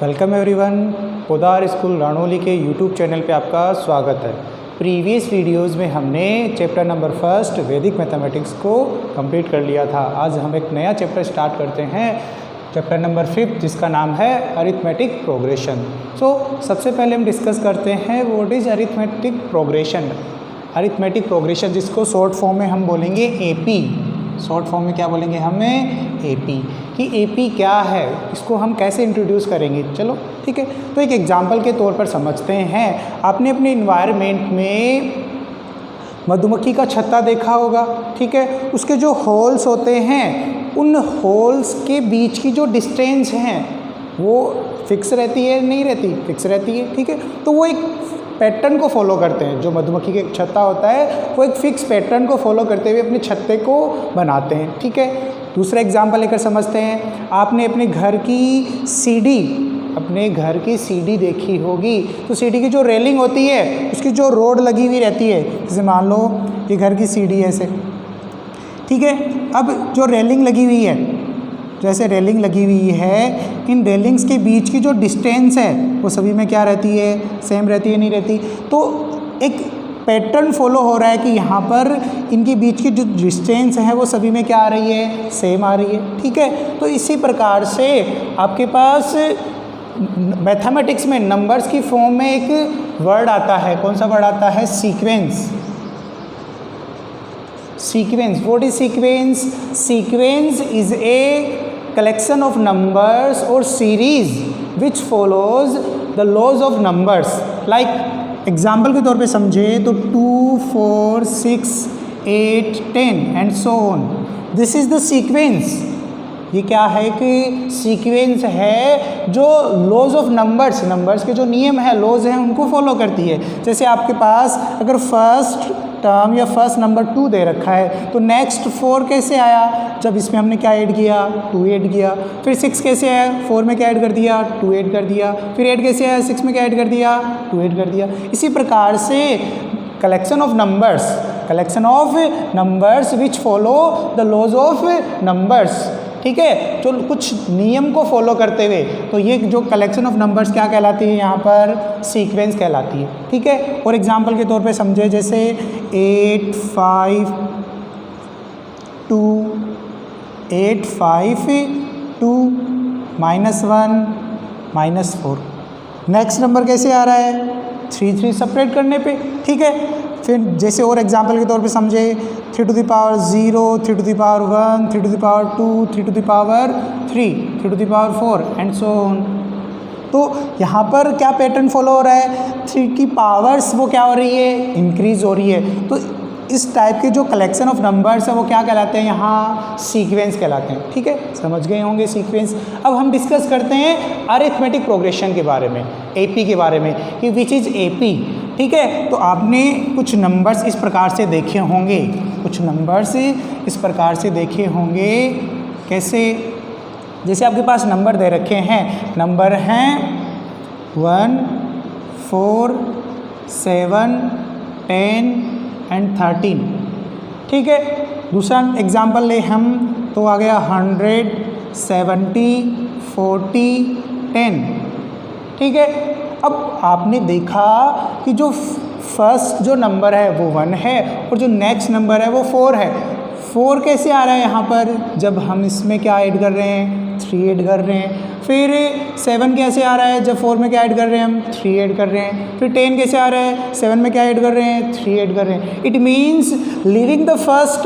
Welcome everyone, Poddar school राणोली के YouTube channel पे आपका स्वागत है। प्रीवियस वीडियोस में हमने चैप्टर नंबर फर्स्ट वैदिक मैथमेटिक्स को कंप्लीट कर लिया था। आज हम एक नया चैप्टर स्टार्ट करते हैं, चैप्टर नंबर 5, जिसका नाम है अरिथमेटिक प्रोग्रेशन। सबसे पहले हम डिस्कस करते हैं what is arithmetic progression. Arithmetic progression जिसको शॉर्ट फॉर्म में हम बोलेंगे एपी। शॉर्ट फॉर्म में क्या बोलेंगे हमें? एपी। कि एपी क्या है, इसको हम कैसे इंट्रोड्यूस करेंगे। चलो ठीक है, तो एक एग्जांपल के तौर पर समझते हैं। आपने अपने इन्वायरमेंट में मधुमक्खी का छत्ता देखा होगा, ठीक है। उसके जो होल्स होते हैं, उन होल्स के बीच की जो डिस्टेंस हैं वो फिक्स रहती है, नहीं रहती? फिक्स रहती है, ठीक है। तो वो एक पैटर्न को फॉलो करते हैं। जो मधुमक्खी का छत्ता होता है वो एक फिक्स पैटर्न को फॉलो करते हुए अपने छत्ते को बनाते हैं, ठीक है। दूसरा एग्जांपल लेकर समझते हैं। आपने अपने घर की सीढ़ी देखी होगी, तो सीढ़ी की जो रेलिंग होती है उसकी जो रोड लगी हुई रहती है, जैसे मान लो ये घर की सीढ़ी है ऐसे, ठीक है। अब जो रेलिंग लगी हुई है, जैसे रेलिंग लगी हुई है, इन रेलिंग्स के बीच की जो डिस्टेंस है वो सभी में क्या रहती है? सेम रहती है, नहीं रहती? तो एक पैटर्न फॉलो हो रहा है कि यहाँ पर इनके बीच की जो डिस्टेंस है वो सभी में क्या आ रही है? सेम आ रही है, ठीक है। तो इसी प्रकार से आपके पास मैथमेटिक्स में नंबर्स की फॉर्म में एक वर्ड आता है। कौन सा वर्ड आता है? Sequence. Sequence, what is sequence? Sequence is a collection of numbers or series which follows the laws of numbers. Like example के तौर पे समझे तो 2, 4, 6, 8, 10 and so on. This is the sequence. ये क्या है कि सीक्वेंस है जो लॉज ऑफ नंबर्स के जो नियम है, लॉज हैं, उनको फॉलो करती है। जैसे आपके पास अगर फर्स्ट टर्म या फर्स्ट नंबर 2 दे रखा है, तो नेक्स्ट 4 कैसे आया? जब इसमें हमने क्या ऐड किया? 2 ऐड किया। फिर 6 कैसे आया? 4 में क्या ऐड कर दिया? 2 ऐड कर दिया। फिर 8 कैसे आया? 6 में क्या ऐड कर दिया? 2 ऐड कर दिया। इसी प्रकार से collection of numbers which follow the laws of numbers, ठीक है, जो कुछ नियम को फॉलो करते हुए, तो ये जो कलेक्शन ऑफ नंबर्स क्या कहलाती है? यहाँ पर सीक्वेंस कहलाती है, ठीक है। और एग्जांपल के तौर पे समझे, जैसे 8, 5, 2, -1, -4। नेक्स्ट नंबर कैसे आ रहा है? 3 सेपरेट करने पे, ठीक है। फिर जैसे और एग्जांपल के तौर पे समझे 3 to the power 0, 3 to the power 1, 3 to the power 2, 3 to the power 3, 3 to the power 4 and so on. तो यहाँ पर क्या पैटर्न फॉलो हो रहा है? 3 की पावर्स वो क्या हो रही है? इंक्रीज हो रही है। तो इस टाइप के जो कलेक्शन ऑफ नंबर्स है वो क्या कहलाते हैं? यहाँ सीक्वेंस कहलाते हैं, ठीक है। समझ गए होंगे सीक्वेंस। अब हम डिस्कस करते हैं अरिथमेटिक प्रोग्रेशन के बारे में, एपी के बारे में, कि विच इज़ एपी, ठीक है। तो आपने कुछ नंबर्स इस प्रकार से देखे होंगे, कैसे? जैसे आपके पास नंबर दे रखे हैं, नंबर हैं 1, 4, 7, 10 एंड 13, ठीक है। दूसरा एग्जाम्पल ले हम तो आ गया 100, 70, 40, 10, ठीक है। अब आपने देखा कि जो फर्स्ट जो नंबर है वो 1 है और जो नेक्स्ट नंबर है वो 4 है। 4 कैसे आ रहा है यहाँ पर? जब हम इसमें क्या ऐड कर रहे हैं? 3 ऐड कर रहे हैं। फिर 7 कैसे आ रहा है? जब 4 में क्या ऐड कर रहे हैं हम? 3 ऐड कर रहे हैं। फिर 10 कैसे आ रहा है? 7 में क्या ऐड कर रहे हैं? 3 ऐड कर रहे हैं। It means leaving the first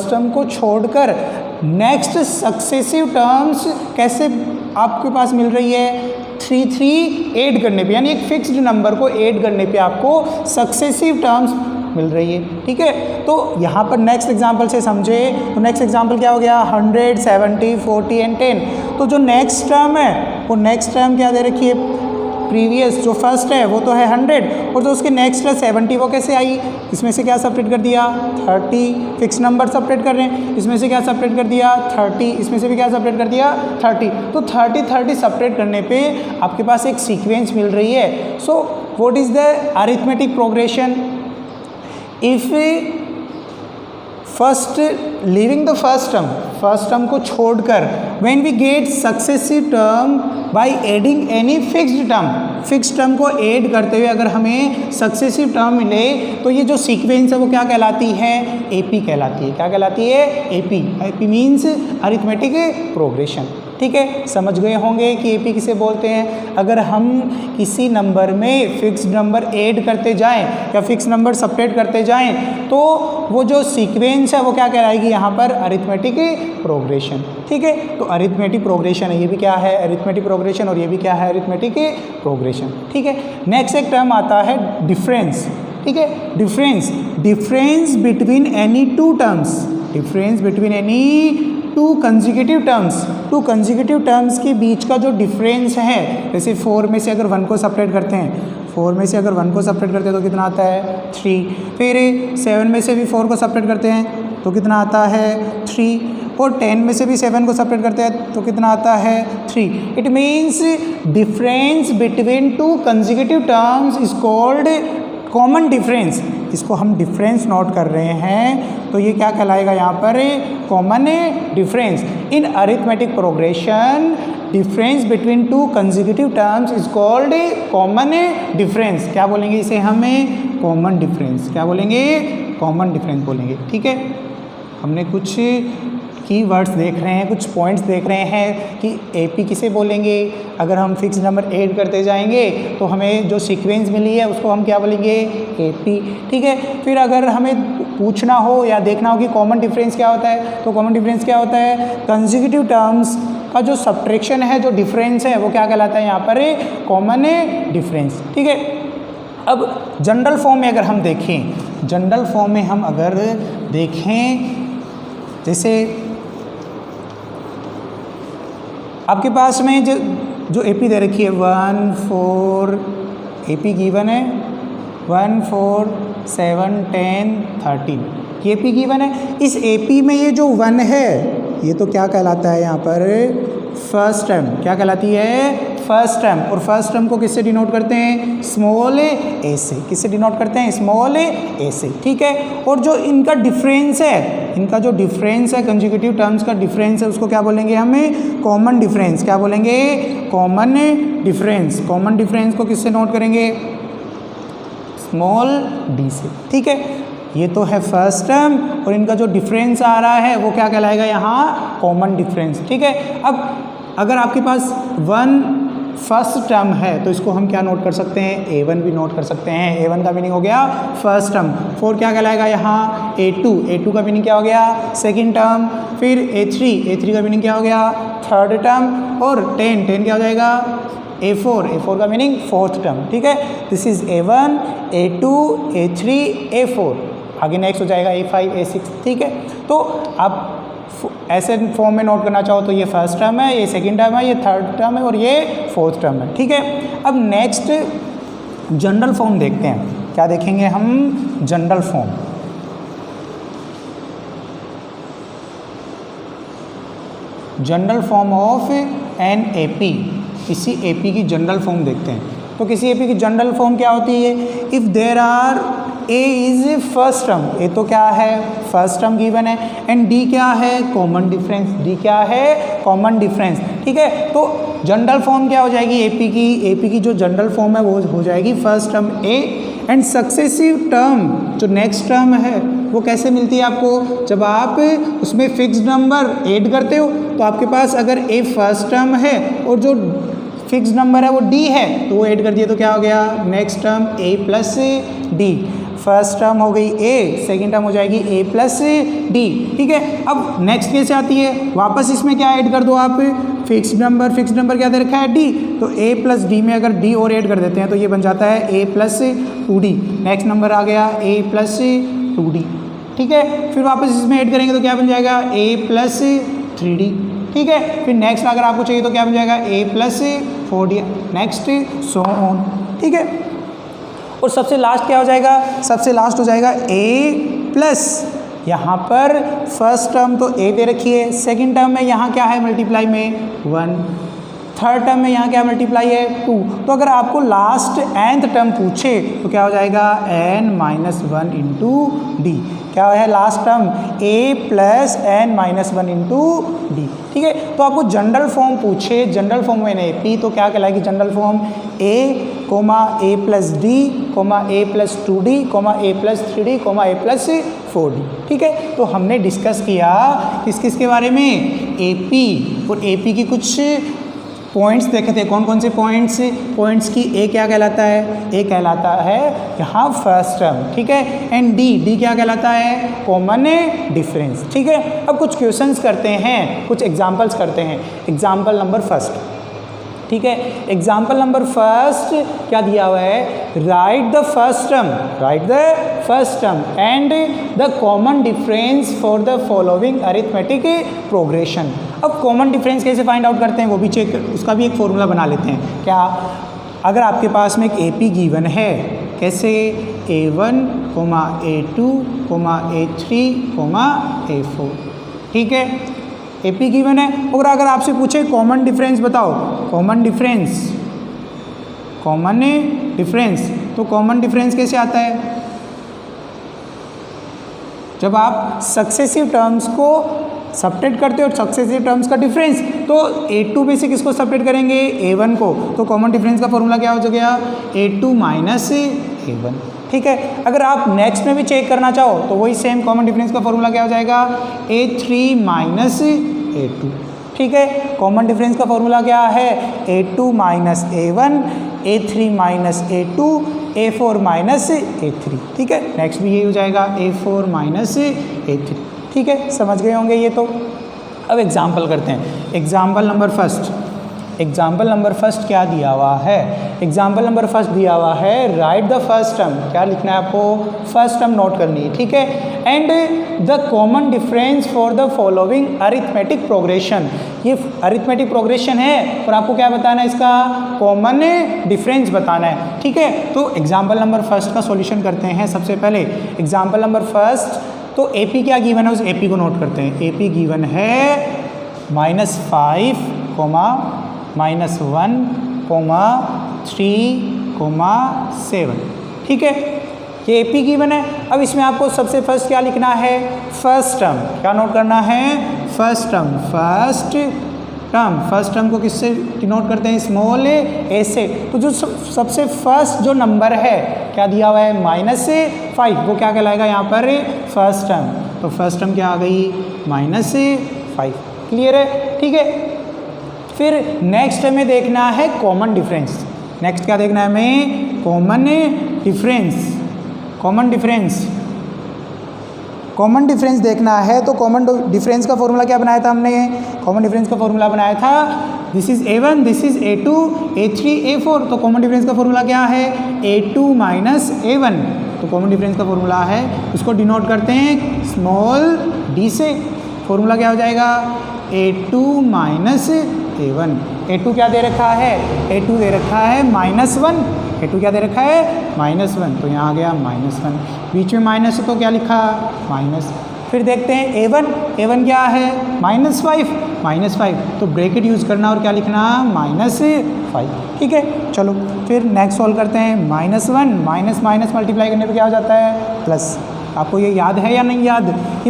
term को छोड़कर नेक्स्ट सक्सेसिव टर्म्स कैसे आपके पास मिल रही है? 3 ऐड करने पे, यानी एक फिक्स्ड नंबर को ऐड करने पे आपको सक्सेसिव टर्म्स मिल रही है, ठीक है। तो यहाँ पर नेक्स्ट एग्जांपल से समझे तो नेक्स्ट एग्जांपल क्या हो गया? 100, 70, 40 एंड 10। तो जो नेक्स्ट टर्म है वो नेक्स्ट टर्म क्या दे रखी है? प्रीवियस जो फर्स्ट है वो तो है 100, और जो उसके नेक्स्ट है 70, वो कैसे आई? इसमें से क्या सेपरेट कर दिया? 30। फिक्स नंबर सेपरेट कर रहे हैं, इसमें से क्या सेपरेट कर दिया? 30। इसमें से भी क्या सेपरेट कर दिया? 30। तो 30 सेपरेट करने पे आपके पास एक सीक्वेंस मिल रही है। So what is the arithmetic progression? If first leaving the first term, first term को छोड़कर, when we get successive term by adding any fixed term, fixed term को ऐड करते हुए अगर हमें सक्सेसिव टर्म मिले तो ये जो सीक्वेंस है वो क्या कहलाती है, एपी कहलाती है। क्या कहलाती है, AP. AP means arithmetic progression. ठीक है, समझ गए होंगे कि एपी किसे बोलते हैं। अगर हम किसी नंबर में फिक्स नंबर ऐड करते जाएं या फिक्स नंबर सब्ट्रैक्ट करते जाएं तो वो जो सीक्वेंस है वो क्या कहलाएगी यहाँ पर, अरिथमेटिक प्रोग्रेशन। ठीक है, तो अरिथमेटिक प्रोग्रेशन है, ये भी क्या है, अरिथमेटिक प्रोग्रेशन, और ये भी क्या है, अरिथमेटिक प्रोग्रेशन। ठीक है, नेक्स्ट एक टर्म आता है डिफरेंस। ठीक है, difference, difference between any two terms, difference between any two consecutive terms, to consecutive terms के बीच का जो डिफरेंस है, जैसे 4 में से अगर 1 को सब्ट्रैक्ट करते हैं, 4 में से अगर 1 को सब्ट्रैक्ट करते हैं तो कितना आता है, 3। फिर 7 में से भी 4 को सब्ट्रैक्ट करते हैं तो कितना आता है, 3। और 10 में से भी 7 को सब्ट्रैक्ट करते हैं तो कितना आता है, 3। It means difference between two consecutive terms is called common difference. इसको हम डिफरेंस नोट कर रहे हैं तो ये क्या कहलाएगा यहाँ पर, common difference. In arithmetic progression difference between two consecutive terms is called common difference. क्या बोलेंगे इसे हमें, कॉमन डिफरेंस। क्या बोलेंगे, कॉमन डिफरेंस बोलेंगे। ठीक है, हमने कुछ कीवर्ड्स देख रहे हैं, कुछ पॉइंट्स देख रहे हैं कि एपी किसे बोलेंगे। अगर हम फिक्स नंबर ऐड करते जाएंगे तो हमें जो सीक्वेंस मिली है उसको हम क्या बोलेंगे, एपी। ठीक है, फिर अगर हमें पूछना हो या देखना हो कि कॉमन डिफरेंस क्या होता है, तो कॉमन डिफरेंस क्या होता है, कंसेक्यूटिव टर्म्स का जो सब्ट्रैक्शन है, जो डिफरेंस है वो क्या कहलाता है यहाँ पर, कॉमन डिफरेंस। ठीक है, अब जनरल फॉर्म में अगर हम देखें, जनरल फॉर्म में हम अगर देखें, जैसे आपके पास में जो एपी दे रखी है 1 4, एपी गिवन है 1 4 7 10 13, ये एपी गिवन है। इस एपी में ये जो 1 है ये तो क्या कहलाता है यहाँ पर, फर्स्ट टर्म। क्या कहलाती है, फर्स्ट टर्म। और फर्स्ट टर्म को किससे डिनोट करते हैं, स्मॉल ए से। किससे डिनोट करते हैं, स्मॉल ए से। ठीक है, और जो इनका डिफरेंस है, इनका जो डिफरेंस है, कंसेक्यूटिव टर्म्स का डिफरेंस है, उसको क्या बोलेंगे हमें, कॉमन डिफरेंस। क्या बोलेंगे, कॉमन डिफरेंस। कॉमन डिफरेंस को किससे नोट करेंगे, स्मॉल डी से। ठीक है, ये तो है फर्स्ट टर्म और इनका जो डिफरेंस आ रहा है वो क्या कहलाएगा यहाँ, कॉमन डिफरेंस। ठीक है, अब अगर आपके पास 1 फर्स्ट टर्म है तो इसको हम क्या नोट कर सकते हैं, A1 भी नोट कर सकते हैं। A1 का मीनिंग हो गया फर्स्ट टर्म। 4 क्या कहलाएगा यहाँ, A2। A2 का मीनिंग क्या हो गया, सेकंड टर्म। फिर A3, A3 का मीनिंग क्या हो गया, थर्ड टर्म। और 10, 10 क्या हो जाएगा, A4, A4 का मीनिंग फोर्थ टर्म। ठीक है, this is A1, A2, A3, A4। आगे नेक्स्ट हो जाएगा A5, A6। ठीक है, तो आप ऐसे फॉर्म में नोट करना चाहो तो ये फर्स्ट टर्म है, ये सेकंड टर्म है, ये थर्ड टर्म है और ये फोर्थ टर्म है। ठीक है, अब नेक्स्ट जनरल फॉर्म देखते हैं। क्या देखेंगे हम, general form. General form of an AP, किसी एपी की जनरल फॉर्म देखते हैं। तो किसी एपी की जनरल फॉर्म क्या होती है, if there are a is first term, a तो क्या है, फर्स्ट टर्म गिवन है, एंड डी क्या है, कॉमन डिफरेंस। डी क्या है, कॉमन डिफरेंस। ठीक है, तो जनरल फॉर्म क्या हो जाएगी एपी की, एपी की जो जनरल फॉर्म है वो हो जाएगी first term A, and successive term जो नेक्स्ट टर्म है वो कैसे मिलती है आपको, जब आप उसमें फिक्स्ड नंबर ऐड करते हो। तो आपके पास अगर ए फर्स्ट टर्म है और जो फिक्स्ड नंबर है वो डी है तो वो ऐड कर दिए तो क्या हो गया, नेक्स्ट टर्म ए प्लस डी। फर्स्ट टर्म हो गई ए, सेकंड टर्म हो जाएगी ए प्लस डी। ठीक है, अब नेक्स्ट कैसे आती है, वापस इसमें क्या ऐड कर दो आप, फिक्स्ड नंबर क्या दे रखा है, डी। तो ए प्लस डी में अगर डी और ऐड कर देते हैं तो ये बन जाता है ए प्लस 2d। नेक्स्ट नंबर आ गया ए प्लस 2d। ठीक है, फिर वापस इसमें ऐड करेंगे तो क्या बन जाएगा, ए प्लस 3d। ठीक है, फिर नेक्स्ट अगर आपको चाहिए तो क्या बन जाएगा, a plus 4d। Next so on. ठीक है, और सबसे लास्ट क्या हो जाएगा, सबसे लास्ट हो जाएगा ए प्लस, यहाँ पर फर्स्ट टर्म तो ए दे रखी है, सेकंड टर्म में यहाँ क्या है मल्टीप्लाई में 1, थर्ड टर्म में यहाँ क्या मल्टीप्लाई है 2। तो अगर आपको लास्ट nth टर्म पूछे तो क्या हो जाएगा n-1 इंटू डी। क्या है last term a plus n minus one into d. ठीक है, तो आपको जनरल फॉर्म पूछे, जनरल फॉर्म में ए पी, तो क्या कहलाएगी general form a comma a plus d comma a plus two d comma a plus three d comma a plus four d. ठीक है, तो हमने डिस्कस किया किस किस के बारे में, ए पी, और ए पी की कुछ पॉइंट्स देखे थे। कौन कौन से पॉइंट्स की ए क्या कहलाता है, ए कहलाता है यहाँ फर्स्ट टर्म। ठीक है, एंड डी क्या कहलाता है, कॉमन डिफरेंस। ठीक है, अब कुछ क्वेश्चंस करते हैं, कुछ एग्जांपल्स करते हैं। एग्जांपल नंबर फर्स्ट, ठीक है, एग्जाम्पल नंबर फर्स्ट क्या दिया हुआ है, right the first term and the common difference for the following arithmetic progression. अब कॉमन डिफरेंस कैसे फाइंड आउट करते हैं वो भी चेक, उसका भी एक फॉर्मूला बना लेते हैं। क्या, अगर आपके पास में एक ए पी गिवन है, कैसे A1, A2, A3, A4। ठीक है, ए पी गिवन है, और अगर आपसे पूछे कॉमन डिफरेंस बताओ, कॉमन डिफरेंस, तो कॉमन डिफरेंस कैसे आता है, जब आप सक्सेसिव टर्म्स को सब्ट्रैक्ट करते हो और सक्सेसिव टर्म्स का डिफरेंस, तो A2 में से किसको सब्ट्रैक्ट करेंगे, A1 को, तो कॉमन डिफरेंस का फॉर्मूला क्या हो गया, A2 माइनस A1। ठीक है, अगर आप नेक्स्ट में भी चेक करना चाहो तो वही सेम कॉमन डिफरेंस का फॉर्मूला क्या हो जाएगा, A3 माइनस A2। ठीक है, कॉमन डिफरेंस का फॉर्मूला क्या है, A2 minus A1, A3 minus A2, A4 minus A3। ठीक है, नेक्स्ट भी यही हो जाएगा, A4 माइनस A3। ठीक है, समझ गए होंगे ये तो। अब एग्जाम्पल करते हैं। एग्जाम्पल नंबर फर्स्ट क्या दिया हुआ है, एग्जाम्पल नंबर फर्स्ट दिया हुआ है, राइट द फर्स्ट टर्म, क्या लिखना है आपको, फर्स्ट टर्म नोट करनी है। ठीक है, and the common difference for the following arithmetic progression. ये अरिथमेटिक प्रोग्रेशन है और आपको क्या बताना है, इसका कॉमन डिफरेंस बताना है। ठीक है, तो एग्जाम्पल नंबर फर्स्ट का सॉल्यूशन करते हैं। सबसे पहले एग्जाम्पल नंबर फर्स्ट, तो ए पी क्या गिवन है, उस ए पी को नोट करते हैं। ए पी गिवन है -5, -1, -3, -7। ठीक है, ये ए पी गिवन है। अब इसमें आपको सबसे फर्स्ट क्या लिखना है, फर्स्ट टर्म, क्या नोट करना है, फर्स्ट टर्म को किससे डिनोट करते हैं, स्मॉल ए से। तो जो सबसे फर्स्ट जो नंबर है क्या दिया हुआ है, -5, वो क्या कहलाएगा यहाँ पर, फर्स्ट टर्म। तो फर्स्ट टर्म क्या आ गई, -5। क्लियर है। ठीक है, फिर नेक्स्ट हमें देखना है कॉमन डिफरेंस। नेक्स्ट क्या देखना है हमें, कॉमन डिफरेंस देखना है। तो कॉमन डिफरेंस का फॉर्मूला क्या बनाया था हमने, कॉमन डिफरेंस का फॉर्मूला बनाया था, this is A1, this is A2, A3, A4। तो कॉमन डिफरेंस का फॉर्मूला क्या है, A2 माइनस A1। तो कॉमन डिफरेंस का फॉर्मूला है, उसको डिनोट करते हैं स्मॉल d से। फॉर्मूला क्या हो जाएगा, A2 माइनस A1। A2 क्या दे रखा है, A2 दे रखा है -1। A2 क्या दे रखा है, -1। तो यहाँ आ गया -1, बीच में माइनस है तो क्या लिखा, माइनस। फिर देखते हैं A1 क्या है, -5। तो ब्रैकेट यूज़ करना और क्या लिखना, -5। ठीक है, चलो फिर नेक्स्ट सॉल्व करते हैं। -1 माइनस मल्टीप्लाई करने पे क्या हो जाता है, प्लस। आपको ये याद है या नहीं याद, कि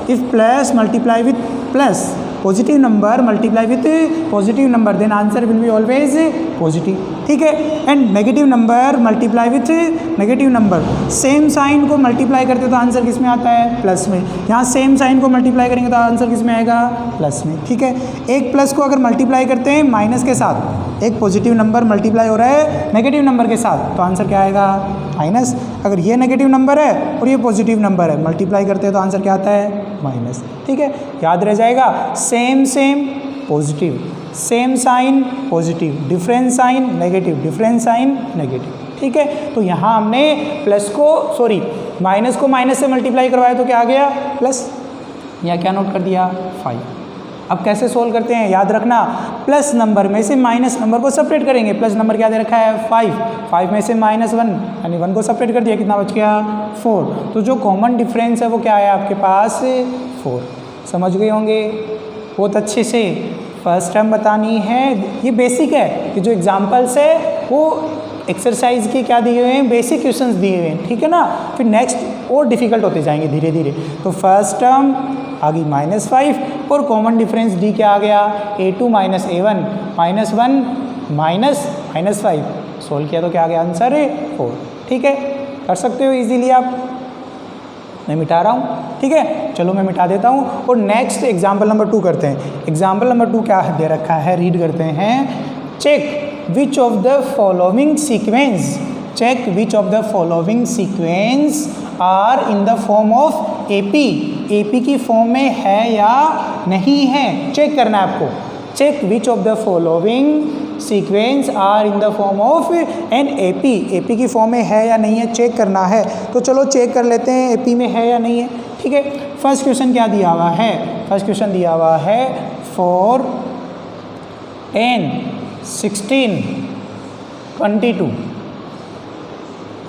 if plus multiply with plus, positive number multiply with positive number, then answer will be always positive. ठीक है, and negative number multiply with negative number, same sign को मल्टीप्लाई करते तो आंसर किस में आता है, प्लस में। यहाँ सेम साइन को मल्टीप्लाई करेंगे तो आंसर किस में आएगा, प्लस में। ठीक है, एक प्लस को अगर मल्टीप्लाई करते हैं माइनस के साथ, एक पॉजिटिव नंबर मल्टीप्लाई हो रहा है नेगेटिव नंबर के साथ, तो आंसर क्या आएगा, माइनस। अगर ये नेगेटिव नंबर है और ये पॉजिटिव नंबर है, मल्टीप्लाई करते हैं तो आंसर क्या आता है, माइनस। ठीक है, याद रह जाएगा, same positive, same sign positive, different sign negative, different sign negative. ठीक है, तो यहाँ हमने माइनस को माइनस से मल्टीप्लाई करवाया तो क्या आ गया, प्लस। यहाँ क्या नोट कर दिया, 5। अब कैसे सोल्व करते हैं, याद रखना, प्लस नंबर में से माइनस नंबर को सेपरेट करेंगे। प्लस नंबर क्या दे रखा है, 5 में से -1 यानी 1 को सेपरेट कर दिया, कितना बच गया, 4। तो जो कॉमन डिफरेंस है वो क्या है आपके पास, 4। समझ गए होंगे बहुत अच्छे से। फर्स्ट टर्म बतानी है, ये बेसिक है कि जो एग्जाम्पल्स है वो एक्सरसाइज के क्या दिए हुए हैं, बेसिक क्वेश्चंस दिए हुए हैं, ठीक है ना। फिर नेक्स्ट और डिफिकल्ट होते जाएंगे धीरे धीरे। तो फर्स्ट टर्म आ गई -5 और कॉमन डिफरेंस डी क्या आ गया, a2 minus a1 -1 minus -5, solve किया तो क्या आ गया आंसर है 4। ठीक है, कर सकते हो इजीली आप, मैं मिटा रहा हूँ, ठीक है। चलो मैं मिटा देता हूँ और नेक्स्ट एग्जाम्पल नंबर 2 करते हैं। एग्जाम्पल नंबर 2 क्या दे रखा है, रीड करते हैं। Check which of the following sequence, check which of the following sequence are in the form of AP, AP की फॉर्म में है या नहीं है, चेक करना है आपको। Check which of the following sequence are in the form of an AP, AP की फॉर्म में है या नहीं है, चेक करना है। तो चलो चेक कर लेते हैं एपी में है या नहीं है, ठीक है। फर्स्ट क्वेश्चन क्या दिया हुआ है, फर्स्ट क्वेश्चन दिया हुआ है 4 10 16 22,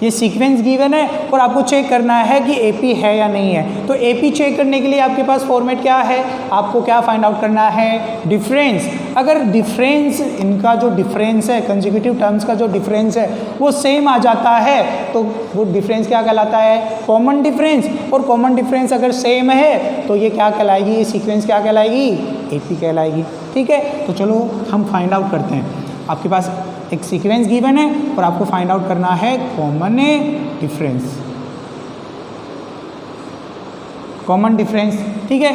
ये सीक्वेंस गिवन है और आपको चेक करना है कि एपी है या नहीं है। तो एपी चेक करने के लिए आपके पास फॉर्मेट क्या है, आपको क्या फाइंड आउट करना है, डिफरेंस। अगर डिफरेंस, इनका जो डिफरेंस है, कंसेक्यूटिव टर्म्स का जो डिफरेंस है वो सेम आ जाता है तो वो डिफरेंस क्या कहलाता है, कॉमन डिफरेंस। और कॉमन डिफरेंस अगर सेम है तो ये क्या कहलाएगी, ये सीक्वेंस क्या कहलाएगी, एपी कहलाएगी, ठीक है। तो चलो हम फाइंड आउट करते हैं। आपके पास एक सीक्वेंस गिवन है और आपको फाइंड आउट करना है कॉमन डिफरेंस, कॉमन डिफरेंस, ठीक है।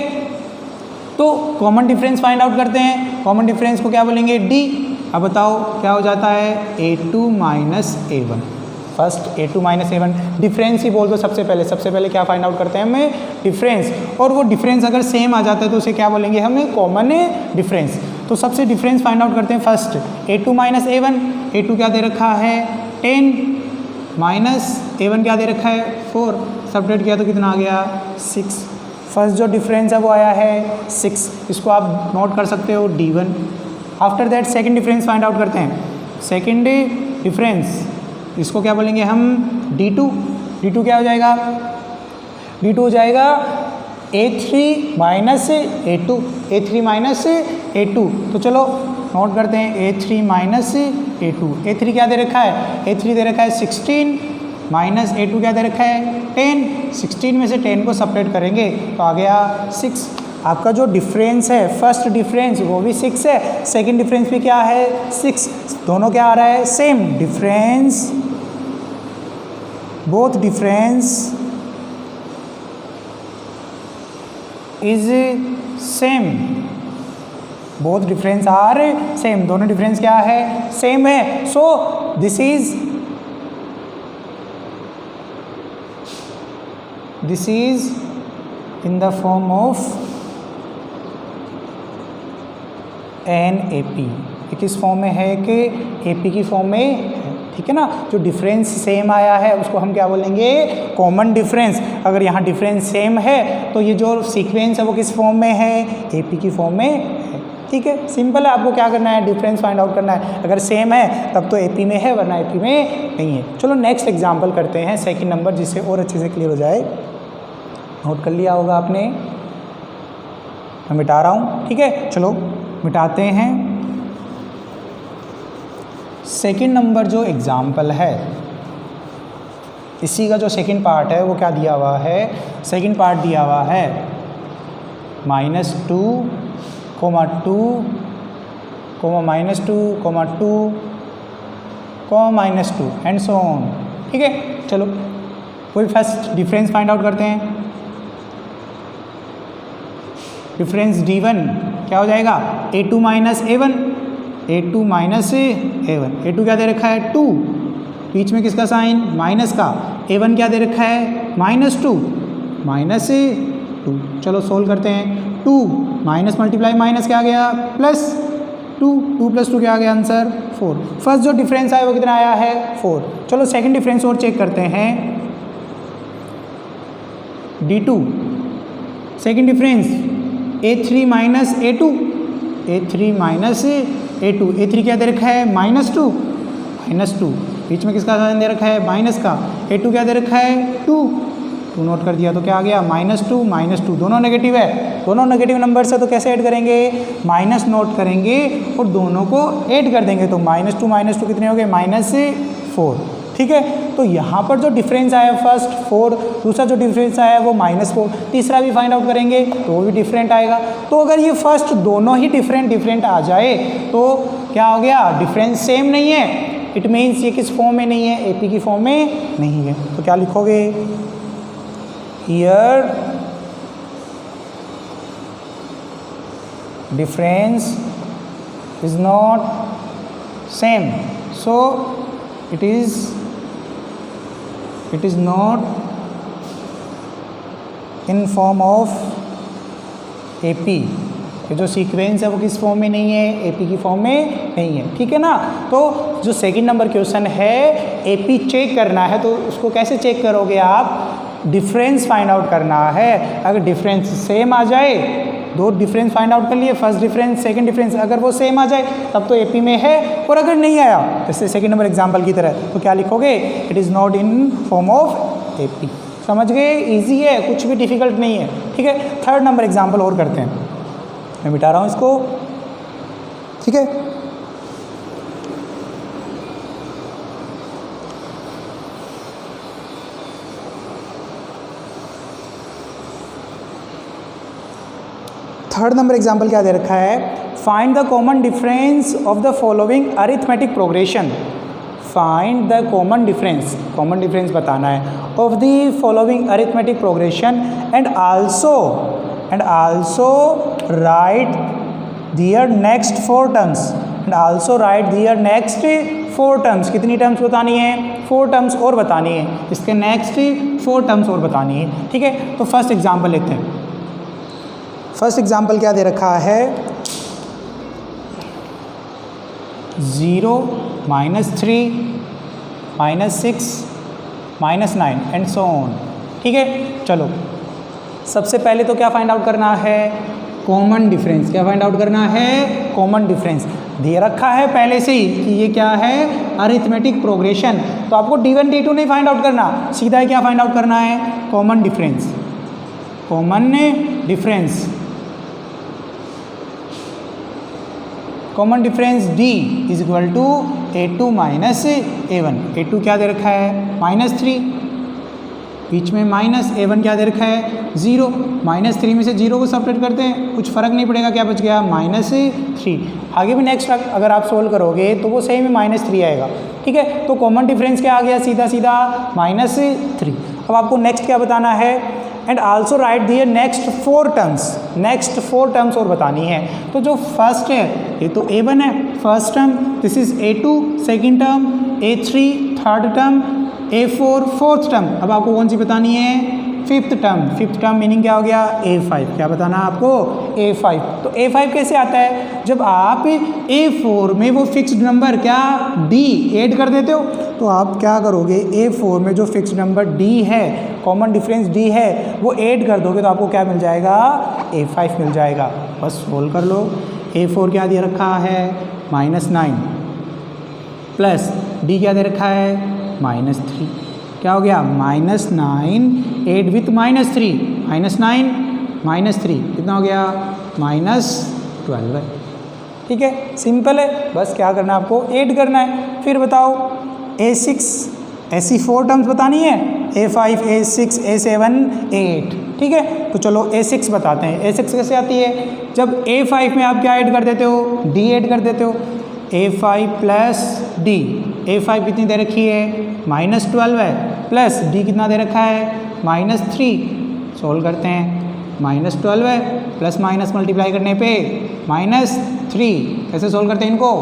तो कॉमन डिफरेंस फाइंड आउट करते हैं। कॉमन डिफरेंस को क्या बोलेंगे, डी। अब बताओ क्या हो जाता है, a2 minus a1। First a2 minus a1, difference ही बोल दो सबसे पहले क्या फाइंड आउट करते हैं हमें, डिफरेंस। और वो डिफरेंस अगर सेम आ जाता है तो उसे क्या बोलेंगे हमें, कॉमन डिफरेंस। तो सबसे डिफरेंस फाइंड आउट करते हैं। First a2 minus a1, a2 क्या दे रखा है 10 माइनस a1 क्या दे रखा है 4, सब्ट्रैक्ट किया तो कितना आ गया 6। फर्स्ट जो डिफरेंस है वो आया है 6, इसको आप नोट कर सकते हो D1। After that second difference find out करते हैं। सेकंड डिफरेंस इसको क्या बोलेंगे हम, D2। D2 क्या हो जाएगा, D2 हो जाएगा a3 minus a2, a3 minus a2। तो चलो नोट करते हैं a3 माइनस a2। a3 क्या दे रखा है, a3 दे रखा है 16 माइनस a2 क्या दे रखा है 10। 16 में से 10 को सपरेट करेंगे तो आ गया 6। आपका जो डिफरेंस है, फर्स्ट डिफरेंस वो भी 6 है, सेकंड डिफरेंस भी क्या है 6, दोनों क्या आ रहा है same difference, both difference is same, both difference are same, दोनों डिफरेंस क्या है सेम है। So this is in the form of an AP. ये किस फॉर्म में है कि एपी की फॉर्म में है, ठीक है ना। जो डिफरेंस सेम आया है उसको हम क्या बोलेंगे, कॉमन डिफरेंस। अगर यहाँ डिफरेंस सेम है तो ये जो सीक्वेंस है वो किस फॉर्म में है, एपी की फॉर्म में है, ठीक है। सिंपल है, आपको क्या करना है, डिफरेंस फाइंड आउट करना है। अगर सेम है तब तो एपी में है, वरना एपी में नहीं है। चलो नेक्स्ट एग्जाम्पल करते हैं, सेकेंड नंबर, जिससे और अच्छे से क्लियर हो जाए। नोट कर लिया होगा आपने, मैं मिटा रहा हूँ, ठीक है। चलो मिटाते हैं। सेकंड नंबर जो एग्जाम्पल है, इसी का जो सेकंड पार्ट है वो क्या दिया हुआ है, सेकंड पार्ट दिया हुआ है -2, -2, -2 एंड सो ऑन, ठीक है। चलो कोई फर्स्ट डिफरेंस फाइंड आउट करते हैं। डिफरेंस D1 क्या हो जाएगा, a2 minus a1, a2 minus a1। a2 क्या दे रखा है 2, बीच में किसका साइन, माइनस का। a1 क्या दे रखा है -2, -2। चलो सोल्व करते हैं। 2 माइनस मल्टीप्लाई माइनस क्या आ गया प्लस 2, 2 + 2 क्या आ गया आंसर 4। फर्स्ट जो डिफरेंस आया वो कितना आया है 4। चलो सेकंड डिफरेंस और चेक करते हैं। D2 second difference a3 minus a2, a3 minus a2। a3 क्या दे रखा है -2, बीच में किसका साइन दे रखा है माइनस का। a2 क्या दे रखा है 2 नोट कर दिया तो क्या आ गया -2, दोनों नेगेटिव है। दोनों नेगेटिव नंबर से तो कैसे ऐड करेंगे, माइनस नोट करेंगे और दोनों को ऐड कर देंगे। तो -2 कितने हो गए 4। ठीक है, तो यहाँ पर जो डिफरेंस आया फर्स्ट 4, दूसरा जो डिफरेंस आया वो -4, तीसरा भी फाइंड आउट करेंगे तो वो भी डिफरेंट आएगा। तो अगर ये फर्स्ट दोनों ही डिफरेंट आ जाए तो क्या हो गया, डिफरेंस सेम नहीं है, इट मीन्स ये किस फॉर्म में नहीं है, AP की फॉर्म में नहीं है। तो क्या लिखोगे, here difference is not same, so it is not in form of AP। ये जो सीक्वेंस है वो किस फॉर्म में नहीं है, AP की फॉर्म में नहीं है। ठीक है ना, तो जो सेकंड नंबर क्वेश्चन है AP चेक करना है, तो उसको कैसे चेक करोगे आप, डिफरेंस फाइंड आउट करना है। अगर डिफरेंस सेम आ जाए, दो डिफरेंस फाइंड आउट कर लिए, फर्स्ट डिफरेंस सेकंड डिफरेंस, अगर वो सेम आ जाए तब तो AP में है, और अगर नहीं आया जैसे सेकंड नंबर एग्जांपल की तरह, तो क्या लिखोगे, it is not in form of AP। समझ गए, इजी है, कुछ भी डिफिकल्ट नहीं है। ठीक है, थर्ड नंबर एग्जांपल और करते हैं, मैं मिटा रहा हूँ इसको। ठीक है, थर्ड नंबर एग्जाम्पल क्या दे रखा है, find the common difference of the following arithmetic progression. Find the common difference बताना है of the following arithmetic progression and also write their next 4 terms. कितनी टर्म्स बतानी है, 4 टर्म्स और बतानी है, इसके नेक्स्ट 4 टर्म्स और बतानी है। ठीक है, तो फर्स्ट एग्जाम्पल लेते हैं। फर्स्ट एग्जाम्पल क्या दे रखा है, 0, -3, -6, -9 एंड सो ऑन। ठीक है, चलो सबसे पहले तो क्या फाइंड आउट करना है, कॉमन डिफरेंस। क्या फाइंड आउट करना है, कॉमन डिफरेंस। दे रखा है पहले से ही कि ये क्या है, अरिथमेटिक प्रोग्रेशन, तो आपको D1 D2 नहीं फाइंड आउट करना, सीधा क्या फाइंड आउट करना है, common difference. Common difference D is equal to A2 minus A1। A2 क्या दे रखा है, -3, बीच में माइनस, A1 क्या दे रखा है, 0। -3 में से 0 को सब्ट्रैक्ट करते हैं, कुछ फर्क नहीं पड़ेगा, क्या बच गया, -3। आगे भी नेक्स्ट अगर आप सोल्व करोगे तो वो सेम ही -3 आएगा। ठीक है, तो कॉमन डिफरेंस क्या आ गया, सीधा -3। अब आपको नेक्स्ट क्या बताना है, and also write their next 4 terms और बतानी है। तो जो फर्स्ट है ये तो A1 है, first term, this is A2 second term, A3 third term, A4 fourth term. अब आपको कौन सी बतानी है, फिफ्थ टर्म मीनिंग क्या हो गया, A5। क्या बताना आपको, A5। तो A5 कैसे आता है, जब आप A4 में वो फिक्स्ड नंबर क्या D ऐड कर देते हो, तो आप क्या करोगे, A4 में जो फिक्स्ड नंबर D है, कॉमन डिफरेंस D है, वो ऐड कर दोगे तो आपको क्या मिल जाएगा, A5 मिल जाएगा। बस सोल्व कर लो। A4 क्या दे रखा है, -9 प्लस D क्या दे रखा है, -3। क्या हो गया, -9 8 विथ -3, -9 -3 कितना हो गया, -12 है। ठीक है, सिंपल है, बस क्या करना है आपको, ऐड करना है। फिर बताओ A6, ऐसी 4 टर्म्स बतानी है, A5 A6 A7 8। ठीक है, तो चलो A6 बताते हैं। A6 कैसे आती है, जब A5 में आप क्या ऐड कर देते हो, D ऐड कर देते हो, A5 प्लस D। A5 कितनी दे रखी है, -12 है, प्लस D कितना दे रखा है, -3। सोल्व करते हैं, -12 है, प्लस माइनस मल्टीप्लाई करने पे -3। कैसे सोल्व करते हैं इनको,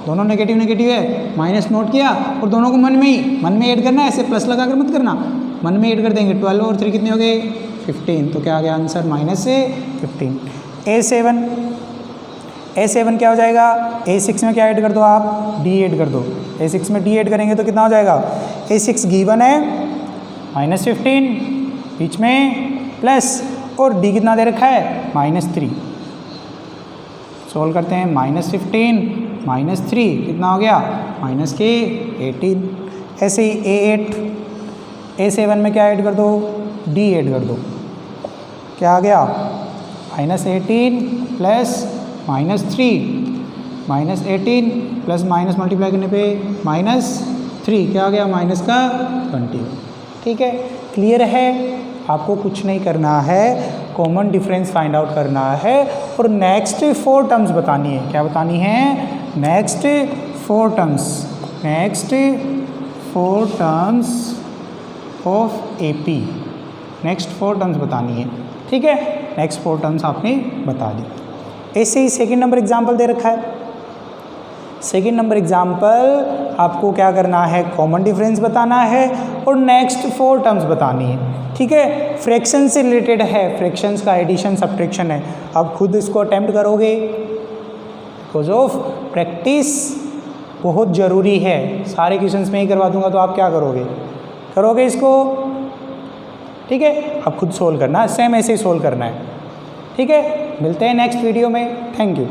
दोनों नेगेटिव है, माइनस नोट किया और दोनों को मन में ऐड करना है, ऐसे प्लस लगा कर मत करना, मन में ऐड कर देंगे। 12 और 3 कितने हो गए, 15। तो क्या आ गया आंसर, -15। A7 क्या हो जाएगा, A6 में क्या ऐड कर दो आप, D ऐड कर दो। A6 में D ऐड करेंगे तो कितना हो जाएगा, A6 गिवन है -15, बीच में प्लस, और D कितना दे रखा है, -3। सोल्व करते हैं, -15 -3 कितना हो गया, -18। ऐसे ही A7 में क्या ऐड कर दो, D ऐड कर दो। क्या आ गया, -18 प्लस -3, -18 प्लस माइनस मल्टीप्लाई करने पे 3 क्या आ गया माइनस का 20। ठीक है, क्लियर है। आपको कुछ नहीं करना है, कॉमन डिफरेंस फाइंड आउट करना है और नेक्स्ट 4 टर्म्स बतानी है। क्या बतानी है? Next 4 terms, next 4 terms of AP, next 4 terms बतानी है। ठीक है, नेक्स्ट 4 टर्म्स आपने बता दी। ऐसे ही सेकेंड नंबर एग्जाम्पल दे रखा है। सेकेंड नंबर एग्जाम्पल आपको क्या करना है? कॉमन डिफरेंस बताना है और नेक्स्ट 4 टर्म्स बतानी है। ठीक है, फ्रैक्शन से रिलेटेड है, फ्रैक्शंस का एडिशन सब्ट्रैक्शन है। आप खुद इसको अटेम्प्ट करोगे, बिकॉज ऑफ प्रैक्टिस बहुत ज़रूरी है। सारे क्वेश्चंस में ही करवा दूंगा तो आप क्या करोगे? करोगे इसको। ठीक है, आप खुद सोल्व करना है, सेम ऐसे ही सोल्व करना है। ठीक है, मिलते हैं नेक्स्ट वीडियो में। Thank you.